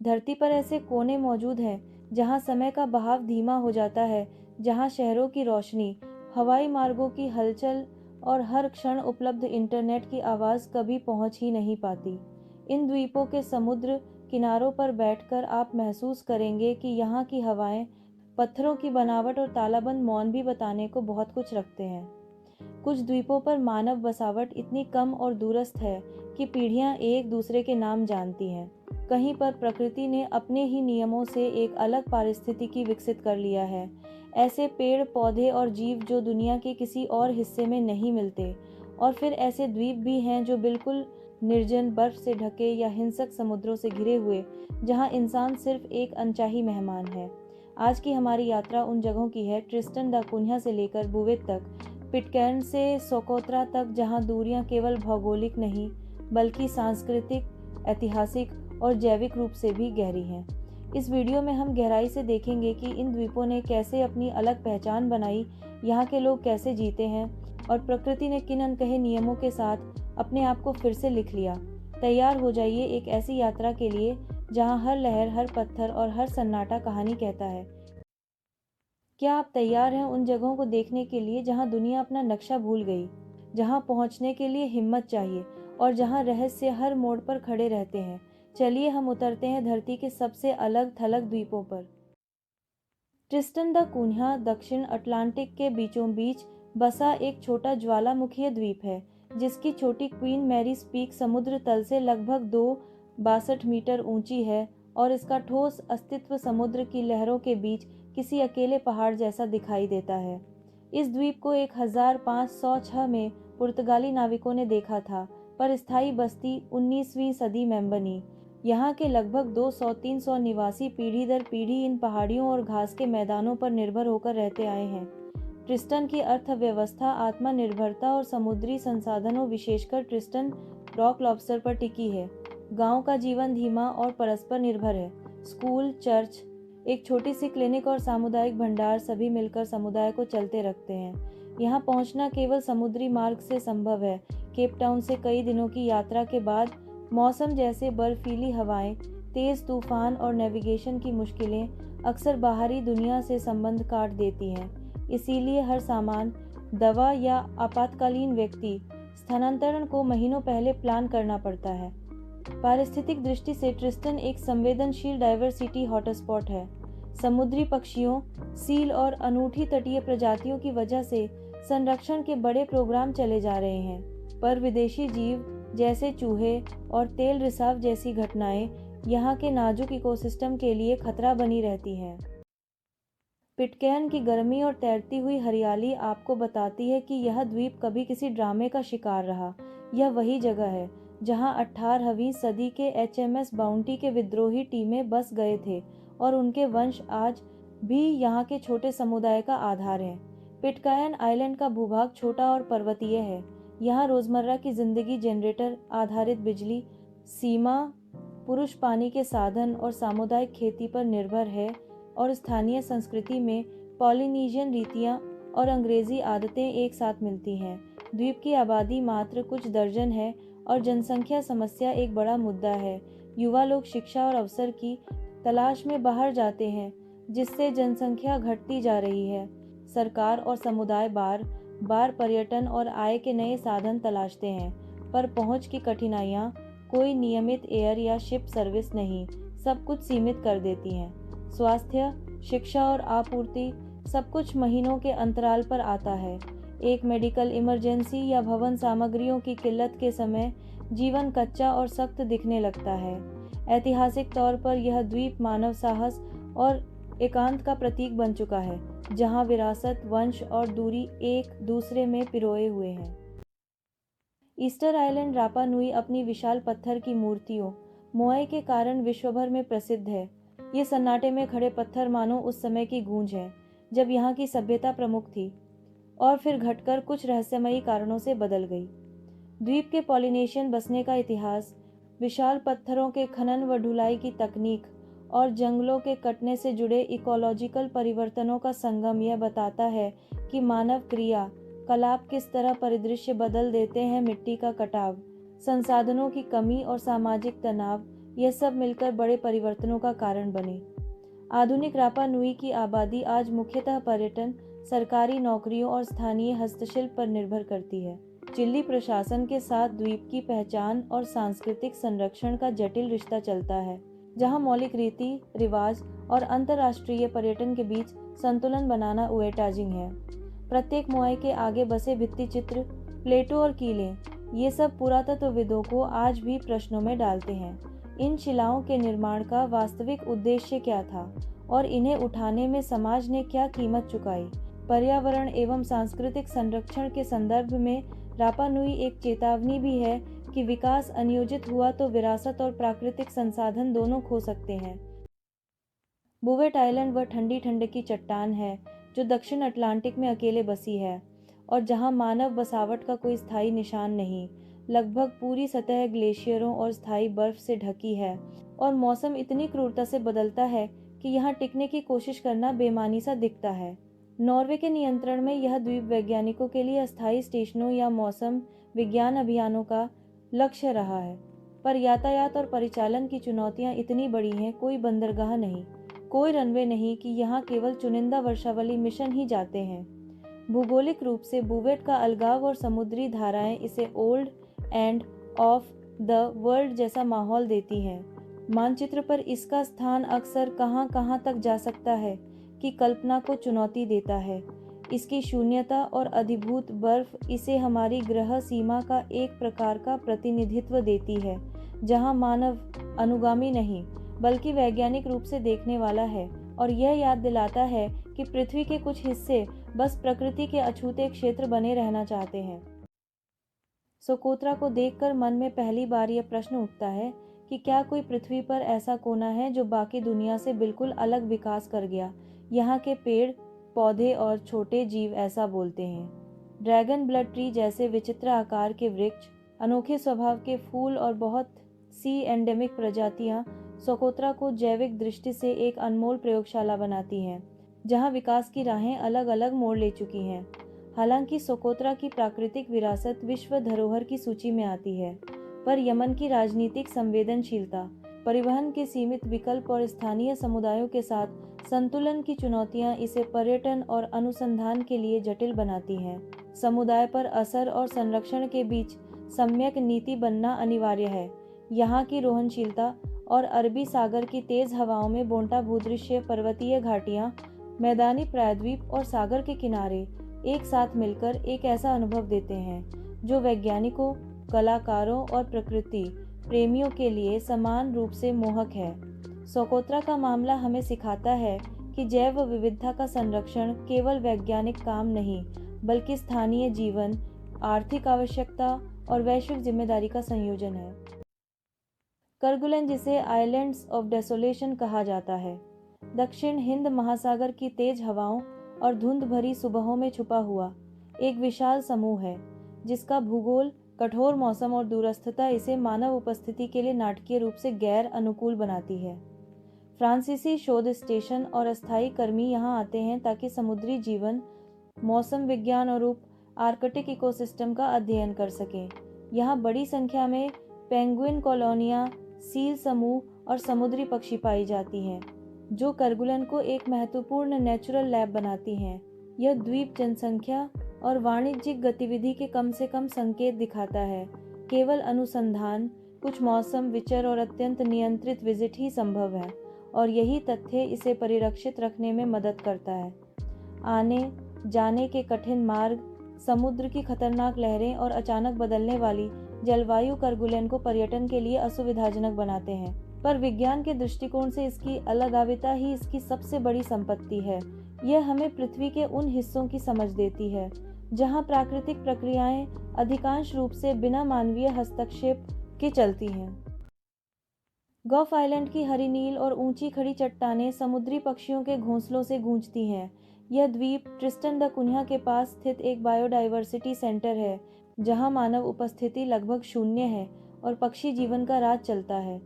धरती पर ऐसे कोने मौजूद हैं जहां समय का बहाव धीमा हो जाता है, जहां शहरों की रोशनी, हवाई मार्गों की हलचल और हर क्षण उपलब्ध इंटरनेट की आवाज़ कभी पहुंच ही नहीं पाती। इन द्वीपों के समुद्र किनारों पर बैठकर आप महसूस करेंगे कि यहाँ की हवाएं, पत्थरों की बनावट और तालाबंद मौन भी बताने को बहुत कुछ रखते हैं। कुछ द्वीपों पर मानव बसावट इतनी कम और दूरस्थ है कि पीढ़ियां एक दूसरे के नाम जानती हैं। कहीं पर प्रकृति ने अपने ही नियमों से एक अलग पारिस्थितिकी विकसित कर लिया है। ऐसे पेड़ पौधे और जीव जो दुनिया के किसी और हिस्से में नहीं मिलते। और फिर ऐसे द्वीप भी हैं जो बिल्कुल निर्जन, बर्फ से ढके या हिंसक समुद्रों से घिरे हुए, जहां इंसान सिर्फ एक अनचाही मेहमान है। आज की हमारी यात्रा उन जगहों की है, ट्रिस्टन दा कुन्या से लेकर बुवेट तक, पिटकैर्न से सोकोत्रा तक, जहां दूरियां केवल भौगोलिक नहीं बल्कि सांस्कृतिक, ऐतिहासिक और जैविक रूप से भी गहरी हैं। इस वीडियो में हम गहराई से देखेंगे कि इन द्वीपों ने कैसे अपनी अलग पहचान बनाई, यहाँ के लोग कैसे जीते हैं और प्रकृति ने किन अनकहे नियमों के साथ अपने आप को फिर से लिख लिया। तैयार हो जाइए एक ऐसी यात्रा के लिए जहाँ हर लहर, हर पत्थर और हर सन्नाटा कहानी कहता है। क्या आप तैयार हैं उन जगहों को देखने के लिए जहां दुनिया अपना नक्शा भूल गई, जहां पहुंचने के लिए हिम्मत चाहिए और जहां रहस्य हर मोड़ पर खड़े रहते हैं? चलिए हम उतरते हैं धरती के सबसे अलग थलग द्वीपों पर। ट्रिस्टन दा कुन्या दक्षिण अटलांटिक के बीचों बीच बसा एक छोटा ज्वालामुखीय द्वीप है, जिसकी छोटी क्वीन मैरीज पीक समुद्र तल से लगभग 262 मीटर ऊंची है और इसका ठोस अस्तित्व समुद्र की लहरों के बीच किसी अकेले पहाड़ जैसा दिखाई देता है। इस द्वीप को 1506 में पुर्तगाली नाविकों ने देखा था, पर स्थायी बस्ती 19वीं सदी में बनी। यहाँ के लगभग 200-300 निवासी पीढ़ी दर पीढ़ी इन पहाड़ियों और घास के मैदानों पर निर्भर होकर रहते आए हैं। ट्रिस्टन की अर्थव्यवस्था आत्मनिर्भरता और समुद्री संसाधनों, विशेषकर ट्रिस्टन रॉक लॉबस्टर पर टिकी है। गांव का जीवन धीमा और परस्पर निर्भर है। स्कूल, चर्च, एक छोटी सी क्लिनिक और सामुदायिक भंडार सभी मिलकर समुदाय को चलते रखते हैं। यहाँ पहुँचना केवल समुद्री मार्ग से संभव है। केप टाउन से कई दिनों की यात्रा के बाद मौसम जैसे बर्फीली हवाएं, तेज तूफान और नेविगेशन की मुश्किलें अक्सर बाहरी दुनिया से संबंध काट देती हैं। इसीलिए हर सामान, दवा या आपातकालीन व्यक्ति स्थानांतरण को महीनों पहले प्लान करना पड़ता है। पारिस्थितिक दृष्टि से ट्रिस्टन एक संवेदनशील डाइवर्सिटी हॉटस्पॉट है। समुद्री पक्षियों, सील और अनूठी तटीय प्रजातियों की वजह से संरक्षण के बड़े प्रोग्राम चले जा रहे हैं, पर विदेशी जीव जैसे चूहे और तेल रिसाव जैसी घटनाएं यहाँ के नाजुक इकोसिस्टम के लिए खतरा बनी रहती हैं। पिटकैर्न की गर्मी और तैरती हुई हरियाली आपको बताती है कि यह द्वीप कभी किसी ड्रामे का शिकार रहा। यह वही जगह है जहां 18वीं सदी के HMS बाउंटी के विद्रोही टीमें बस गए थे और उनके वंश आज भी यहाँ के छोटे समुदाय का आधार हैं। पिटकायर्न आइलैंड का भूभाग छोटा और पर्वतीय है। यहाँ रोजमर्रा की जिंदगी जनरेटर आधारित बिजली, सीमा पुरुष पानी के साधन और सामुदायिक खेती पर निर्भर है और स्थानीय संस्कृति में पॉलिनीशियन रीतियाँ और अंग्रेजी आदतें एक साथ मिलती हैं। द्वीप की आबादी मात्र कुछ दर्जन है और जनसंख्या समस्या एक बड़ा मुद्दा है। युवा लोग शिक्षा और अवसर की तलाश में बाहर जाते हैं, जिससे जनसंख्या घटती जा रही है। सरकार और समुदाय बार बार पर्यटन और आय के नए साधन तलाशते हैं, पर पहुंच की कठिनाइयां कोई नियमित एयर या शिप सर्विस नहीं सब कुछ सीमित कर देती हैं। स्वास्थ्य, शिक्षा और आपूर्ति सब कुछ महीनों के अंतराल पर आता है। एक मेडिकल इमरजेंसी या भवन सामग्रियों की किल्लत के समय जीवन कच्चा और सख्त दिखने लगता है। ऐतिहासिक तौर पर यह द्वीप मानव साहस और एकांत का प्रतीक बन चुका है, जहां विरासत, वंश और दूरी एक दूसरे में पिरोए हुए हैं। ईस्टर आइलैंड रापा नुई अपनी विशाल पत्थर की मूर्तियों, मोआई के कारण विश्वभर में प्रसिद्ध है। ये सन्नाटे में खड़े पत्थर मानो उस समय की गूंज है जब यहाँ की सभ्यता प्रमुख थी और फिर घटकर कुछ रहस्यमयी कारणों से बदल गई। द्वीप के पॉलिनेशियन बसने का इतिहास, विशाल पत्थरों के खनन व ढुलाई की तकनीक और जंगलों के कटने से जुड़े इकोलॉजिकल परिवर्तनों का संगम यह बताता है कि मानव क्रिया कलाप किस तरह परिदृश्य बदल देते हैं। मिट्टी का कटाव, संसाधनों की कमी और सामाजिक तनाव यह सब मिलकर बड़े परिवर्तनों का कारण बने। आधुनिक रापा नुई की आबादी आज मुख्यतः पर्यटन, सरकारी नौकरियों और स्थानीय हस्तशिल्प पर निर्भर करती है। चिली प्रशासन के साथ द्वीप की पहचान और सांस्कृतिक संरक्षण का जटिल रिश्ता चलता है, जहां मौलिक रीति रिवाज और अंतर्राष्ट्रीय पर्यटन के बीच संतुलन बनाना उएटाजिंग है। प्रत्येक मोआई के आगे बसे भित्ति चित्र, प्लेटो और कीलें, ये सब पुरातत्वविदों को आज भी प्रश्नों में डालते हैं। इन शिलाओं के निर्माण का वास्तविक उद्देश्य क्या था और इन्हें उठाने में समाज ने क्या कीमत चुकाई? पर्यावरण एवं सांस्कृतिक संरक्षण के संदर्भ में रापा नुई एक चेतावनी भी है कि विकास अनियोजित हुआ तो विरासत और प्राकृतिक संसाधन दोनों खो सकते हैं। बुवेट आइलैंड वह ठंडी ठंडकी चट्टान है जो दक्षिण अटलांटिक में अकेले बसी है और जहां मानव बसावट का कोई स्थायी निशान नहीं। लगभग पूरी सतह ग्लेशियरों और स्थायी बर्फ से ढकी है और मौसम इतनी क्रूरता से बदलता है कि यहाँ टिकने की कोशिश करना बेमानी सा दिखता है। नॉर्वे के नियंत्रण में यह द्वीप वैज्ञानिकों के लिए अस्थायी स्टेशनों या मौसम विज्ञान अभियानों का लक्ष्य रहा है, पर यातायात और परिचालन की चुनौतियां इतनी बड़ी हैं, कोई बंदरगाह नहीं, कोई रनवे नहीं कि यहाँ केवल चुनिंदा वर्षावली मिशन ही जाते हैं। भूगोलिक रूप से बुवेट का अलगाव और समुद्री धाराएं इसे old end of the world जैसा माहौल देती हैं। मानचित्र पर इसका स्थान अक्सर कहां कहां तक जा सकता है कि कल्पना को चुनौती देता है। इसकी शून्यता और अधिभूत बर्फ इसे हमारी ग्रह सीमा का एक प्रकार का प्रतिनिधित्व देती है, जहां मानव अनुगामी नहीं बल्कि वैज्ञानिक रूप से देखने वाला है और यह याद दिलाता है कि पृथ्वी के कुछ हिस्से बस प्रकृति के अछूते क्षेत्र बने रहना चाहते हैं। सोकोत्रा को देखकर मन में पहली बार यह प्रश्न उठता है कि क्या कोई पृथ्वी पर ऐसा कोना है जो बाकी दुनिया से बिल्कुल अलग विकास कर गया। यहाँ के पेड़ पौधे और छोटे जीव ऐसा बोलते हैं। ड्रैगन ब्लड ट्री जैसे विचित्र आकार के वृक्ष, अनोखे स्वभाव के फूल और बहुत सी एंडेमिक प्रजातियां सोकोत्रा को जैविक दृष्टि से एक अनमोल प्रयोगशाला बनाती हैं, जहां विकास की राहें अलग अलग मोड़ ले चुकी हैं। हालांकि सोकोत्रा की प्राकृतिक विरासत विश्व धरोहर की सूची में आती है, पर यमन की राजनीतिक संवेदनशीलता, परिवहन के सीमित विकल्प और स्थानीय समुदायों के साथ संतुलन की चुनौतियां इसे पर्यटन और अनुसंधान के लिए जटिल बनाती हैं। समुदाय पर असर और संरक्षण के बीच सम्यक नीति बनना अनिवार्य है। यहाँ की रोहनशीलता और अरबी सागर की तेज हवाओं में बोंटा भूदृश्य, पर्वतीय घाटियाँ, मैदानी प्रायद्वीप और सागर के किनारे एक साथ मिलकर एक ऐसा अनुभव देते हैं जो वैज्ञानिकों, कलाकारों और प्रकृति प्रेमियों के लिए समान रूप से मोहक है। सोकोत्रा का मामला हमें सिखाता है कि जैव विविधता का संरक्षण केवल वैज्ञानिक काम नहीं बल्कि स्थानीय जीवन, आर्थिक आवश्यकता और वैश्विक जिम्मेदारी का संयोजन है। करगुलन, जिसे आइलैंड्स ऑफ डेसोलेशन कहा जाता है, दक्षिण हिंद महासागर की तेज हवाओं और धुंध भरी सुबहों में छुपा हुआ एक विशाल समूह है, जिसका भूगोल, कठोर मौसम और दूरस्थता इसे मानव उपस्थिति के लिए नाटकीय रूप से गैर अनुकूल बनाती है। फ्रांसीसी शोध स्टेशन और अस्थायी कर्मी यहाँ आते हैं ताकि समुद्री जीवन, मौसम विज्ञान और उप आर्कटिक इकोसिस्टम का अध्ययन कर सकें। यहाँ बड़ी संख्या में पेंगुइन कॉलोनियाँ, सील समूह और समुद्री पक्षी पाई जाती हैं, जो करगुलन को एक महत्वपूर्ण नेचुरल लैब बनाती हैं। यह द्वीप जनसंख्या और वाणिज्यिक गतिविधि के कम से कम संकेत दिखाता है। केवल अनुसंधान, कुछ मौसम विचर और अत्यंत नियंत्रित विजिट ही संभव है, और यही तथ्य इसे परिरक्षित रखने में मदद करता है। आने जाने के कठिन मार्ग, समुद्र की खतरनाक लहरें और अचानक बदलने वाली जलवायु करगुलन को पर्यटन के लिए असुविधाजनक बनाते हैं, पर विज्ञान के दृष्टिकोण से इसकी अलगाविता ही इसकी सबसे बड़ी संपत्ति है। यह हमें पृथ्वी के उन हिस्सों की समझ देती है जहां प्राकृतिक प्रक्रियाएं अधिकांश रूप से बिना मानवीय हस्तक्षेप के चलती हैं। गॉफ आइलैंड की हरी नील और ऊंची खड़ी चट्टानें समुद्री पक्षियों के घोंसलों से गूंजती हैं। यह द्वीप ट्रिस्टन द कुन्हा के पास स्थित एक बायोडाइवर्सिटी सेंटर है, जहां मानव उपस्थिति लगभग शून्य है और पक्षी जीवन का राज चलता है।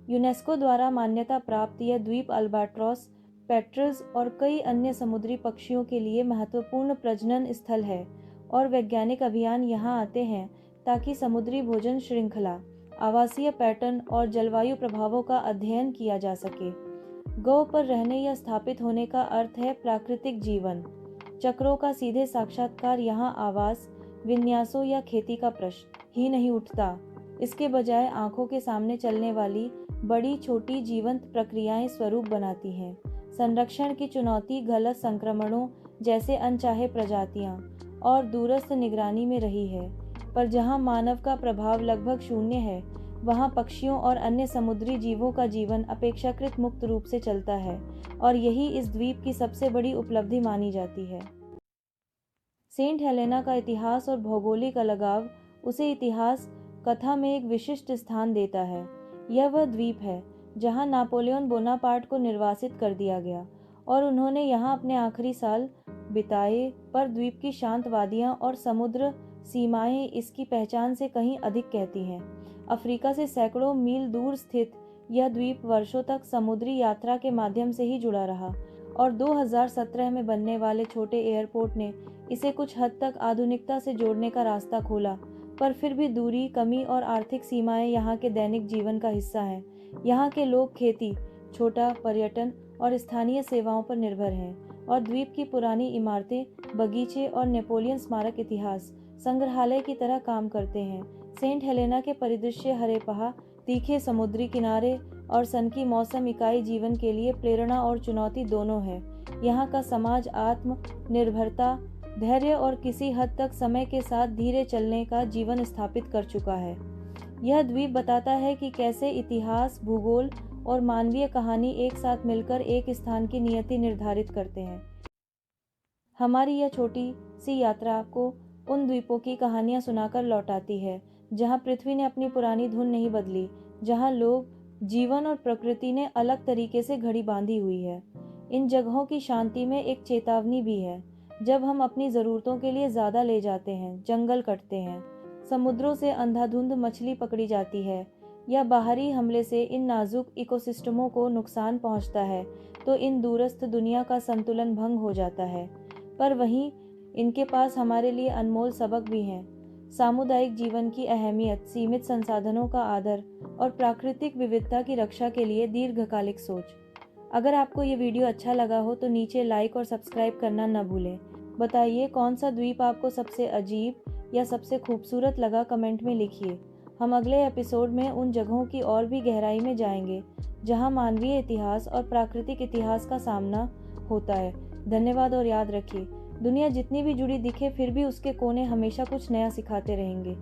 यूनेस्को द्वारा मान्यता प्राप्त यह द्वीप अल्बाट्रॉस, पेट्रल्स और कई अन्य समुद्री पक्षियों के लिए महत्वपूर्ण प्रजनन स्थल है, और वैज्ञानिक अभियान यहाँ आते हैं ताकि समुद्री भोजन श्रृंखला आवासीय पैटर्न और जलवायु प्रभावों का अध्ययन किया जा सके। ग्रह पर रहने या स्थापित होने का अर्थ है प्राकृतिक जीवन चक्रों का सीधे साक्षात्कार। यहाँ आवास, विन्यासों या खेती का प्रश्न ही नहीं उठता। इसके बजाय आंखों के सामने चलने वाली बड़ी छोटी जीवंत प्रक्रियाएं स्वरूप बनाती हैं। संरक्षण की चुनौती गलत संक्रमणों जैसे अनचाहे प्रजातियां और दूरस्थ निगरानी में रही है। पर जहां मानव का प्रभाव लगभग शून्य है, वहां पक्षियों और अन्य समुद्री जीवों का जीवन अपेक्षाकृत मुक्त रूप से चलता है और यही इस द्वीप की सबसे बड़ी उपलब्धि मानी जाती है। सेंट हेलेना का इतिहास और भौगोलिक अलगाव उसे इतिहास कथा में एक विशिष्ट स्थान देता है। यह वह द्वीप है जहां नापोलियन बोनापार्ट को निर्वासित कर दिया गया और उन्होंने यहां अपने आखिरी साल बिताए। पर द्वीप की शांत वादियां और समुद्र सीमाएं इसकी पहचान से कहीं अधिक कहती हैं। अफ्रीका से सैकड़ों मील दूर स्थित यह द्वीप वर्षों तक समुद्री यात्रा के माध्यम से ही जुड़ा रहा और 2017 में बनने वाले छोटे एयरपोर्ट ने इसे कुछ हद तक आधुनिकता से जोड़ने का रास्ता खोला। पर फिर भी दूरी, कमी और आर्थिक सीमाएं यहाँ के दैनिक जीवन का हिस्सा हैं। यहाँ के लोग खेती, छोटा पर्यटन और स्थानीय सेवाओं पर निर्भर हैं और द्वीप की पुरानी इमारतें, बगीचे और नेपोलियन स्मारक इतिहास संग्रहालय की तरह काम करते हैं। सेंट हेलेना के परिदृश्य हरे पहाड़, तीखे समुद्री किनारे और सनकी मौसम इकाई जीवन के लिए प्रेरणा और चुनौती दोनों है। यहाँ का समाज आत्म निर्भरता, धैर्य और किसी हद तक समय के साथ धीरे चलने का जीवन स्थापित कर चुका है। यह द्वीप बताता है कि कैसे इतिहास, भूगोल और मानवीय कहानी एक साथ मिलकर एक स्थान की नियति निर्धारित करते हैं। हमारी यह छोटी सी यात्रा आपको उन द्वीपों की कहानियां सुनाकर लौटाती है जहां पृथ्वी ने अपनी पुरानी धुन नहीं बदली, जहां लोग, जीवन और प्रकृति ने अलग तरीके से घड़ी बांधी हुई है। इन जगहों की शांति में एक चेतावनी भी है। जब हम अपनी ज़रूरतों के लिए ज़्यादा ले जाते हैं, जंगल कटते हैं, समुद्रों से अंधाधुंध मछली पकड़ी जाती है या बाहरी हमले से इन नाजुक इकोसिस्टमों को नुकसान पहुंचता है, तो इन दूरस्थ दुनिया का संतुलन भंग हो जाता है। पर वहीं इनके पास हमारे लिए अनमोल सबक भी हैं। सामुदायिक जीवन की अहमियत, सीमित संसाधनों का आदर और प्राकृतिक विविधता की रक्षा के लिए दीर्घकालिक सोच। अगर आपको ये वीडियो अच्छा लगा हो तो नीचे लाइक और सब्सक्राइब करना न भूलें। बताइए कौन सा द्वीप आपको सबसे अजीब या सबसे खूबसूरत लगा, कमेंट में लिखिए। हम अगले एपिसोड में उन जगहों की और भी गहराई में जाएंगे जहां मानवीय इतिहास और प्राकृतिक इतिहास का सामना होता है। धन्यवाद और याद रखिए, दुनिया जितनी भी जुड़ी दिखे, फिर भी उसके कोने हमेशा कुछ नया सिखाते रहेंगे।